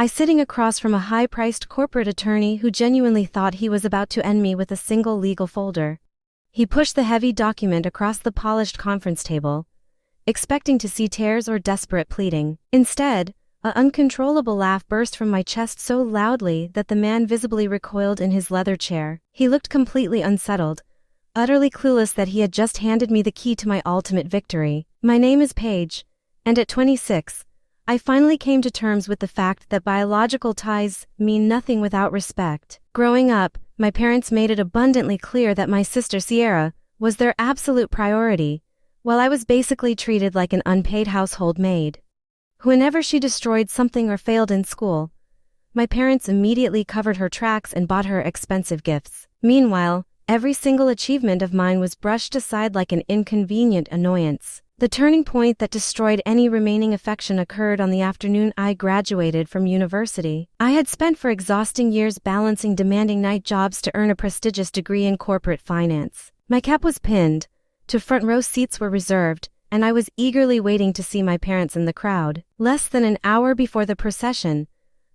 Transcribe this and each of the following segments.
I sitting across from a high-priced corporate attorney who genuinely thought he was about to end me with a single legal folder. He pushed the heavy document across the polished conference table, expecting to see tears or desperate pleading. Instead, an uncontrollable laugh burst from my chest so loudly that the man visibly recoiled in his leather chair. He looked completely unsettled, utterly clueless that he had just handed me the key to my ultimate victory. My name is Paige, and at 26, I finally came to terms with the fact that biological ties mean nothing without respect. Growing up, my parents made it abundantly clear that my sister Sierra was their absolute priority, while I was basically treated like an unpaid household maid. Whenever she destroyed something or failed in school, my parents immediately covered her tracks and bought her expensive gifts. Meanwhile, every single achievement of mine was brushed aside like an inconvenient annoyance. The turning point that destroyed any remaining affection occurred on the afternoon I graduated from university. I had spent 4 exhausting years balancing demanding night jobs to earn a prestigious degree in corporate finance. My cap was pinned, 2 front row seats were reserved, and I was eagerly waiting to see my parents in the crowd. Less than an hour before the procession,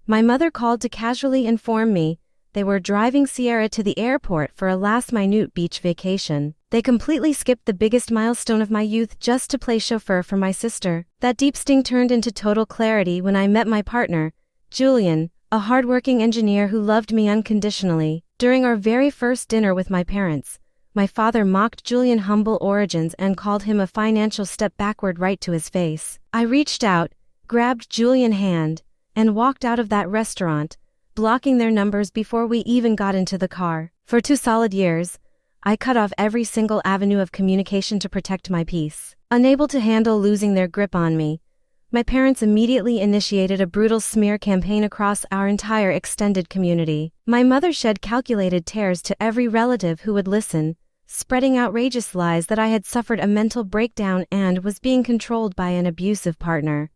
my mother called to casually inform me they were driving Sierra to the airport for a last-minute beach vacation. They completely skipped the biggest milestone of my youth just to play chauffeur for my sister. That deep sting turned into total clarity when I met my partner, Julian, a hardworking engineer who loved me unconditionally. During our very first dinner with my parents, my father mocked Julian's humble origins and called him a financial step backward right to his face. I reached out, grabbed Julian's hand, and walked out of that restaurant, blocking their numbers before we even got into the car. For 2 solid years, I cut off every single avenue of communication to protect my peace. Unable to handle losing their grip on me, my parents immediately initiated a brutal smear campaign across our entire extended community. My mother shed calculated tears to every relative who would listen, spreading outrageous lies that I had suffered a mental breakdown and was being controlled by an abusive partner.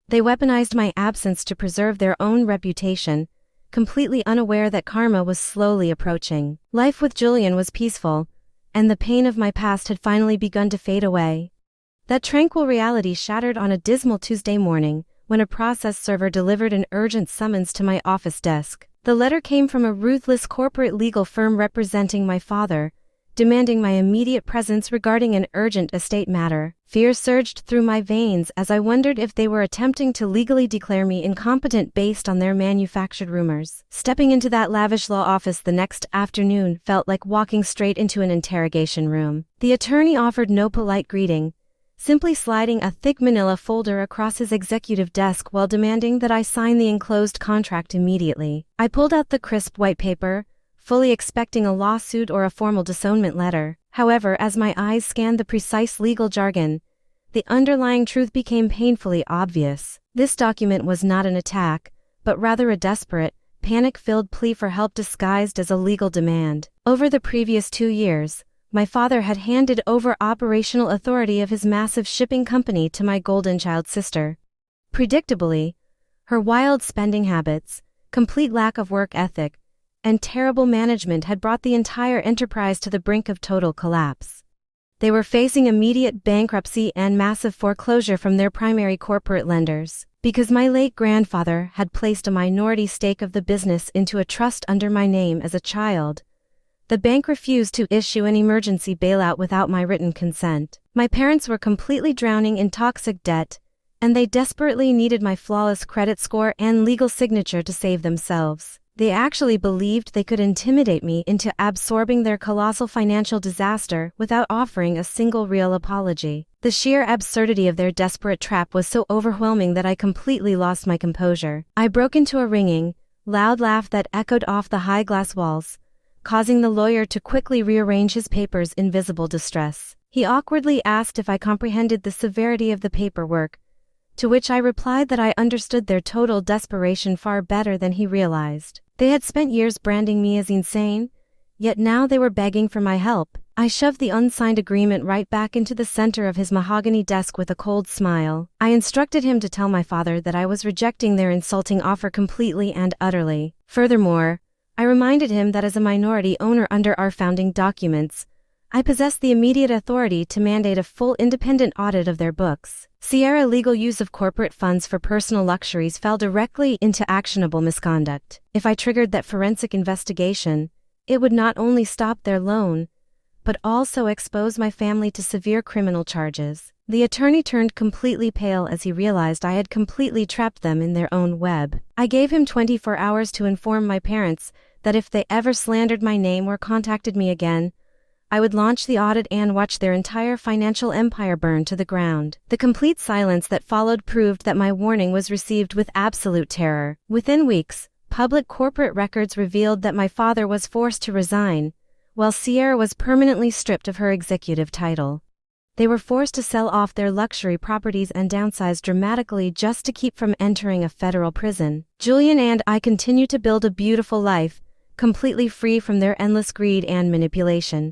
They weaponized my absence to preserve their own reputation, completely unaware that karma was slowly approaching. Life with Julian was peaceful, and the pain of my past had finally begun to fade away. That tranquil reality shattered on a dismal Tuesday morning, when a process server delivered an urgent summons to my office desk. The letter came from a ruthless corporate legal firm representing my father, demanding my immediate presence regarding an urgent estate matter. Fear surged through my veins as I wondered if they were attempting to legally declare me incompetent based on their manufactured rumors. Stepping into that lavish law office the next afternoon felt like walking straight into an interrogation room. The attorney offered no polite greeting, simply sliding a thick manila folder across his executive desk while demanding that I sign the enclosed contract immediately. I pulled out the crisp white paper, fully expecting a lawsuit or a formal disownment letter. However, as my eyes scanned the precise legal jargon, the underlying truth became painfully obvious. This document was not an attack, but rather a desperate, panic-filled plea for help disguised as a legal demand. Over the previous 2 years, my father had handed over operational authority of his massive shipping company to my golden child sister. Predictably, her wild spending habits, complete lack of work ethic, and terrible management had brought the entire enterprise to the brink of total collapse. They were facing immediate bankruptcy and massive foreclosure from their primary corporate lenders. Because my late grandfather had placed a minority stake of the business into a trust under my name as a child, the bank refused to issue an emergency bailout without my written consent. My parents were completely drowning in toxic debt, and they desperately needed my flawless credit score and legal signature to save themselves. They actually believed they could intimidate me into absorbing their colossal financial disaster without offering a single real apology. The sheer absurdity of their desperate trap was so overwhelming that I completely lost my composure. I broke into a ringing, loud laugh that echoed off the high glass walls, causing the lawyer to quickly rearrange his papers in visible distress. He awkwardly asked if I comprehended the severity of the paperwork, to which I replied that I understood their total desperation far better than he realized. They had spent years branding me as insane, yet now they were begging for my help. I shoved the unsigned agreement right back into the center of his mahogany desk with a cold smile. I instructed him to tell my father that I was rejecting their insulting offer completely and utterly. Furthermore, I reminded him that as a minority owner under our founding documents, I possessed the immediate authority to mandate a full independent audit of their books. Sierra's illegal use of corporate funds for personal luxuries fell directly into actionable misconduct. If I triggered that forensic investigation, it would not only stop their loan, but also expose my family to severe criminal charges. The attorney turned completely pale as he realized I had completely trapped them in their own web. I gave him 24 hours to inform my parents that if they ever slandered my name or contacted me again, I would launch the audit and watch their entire financial empire burn to the ground. The complete silence that followed proved that my warning was received with absolute terror. Within weeks, public corporate records revealed that my father was forced to resign, while Sierra was permanently stripped of her executive title. They were forced to sell off their luxury properties and downsize dramatically just to keep from entering a federal prison. Julian and I continue to build a beautiful life, completely free from their endless greed and manipulation.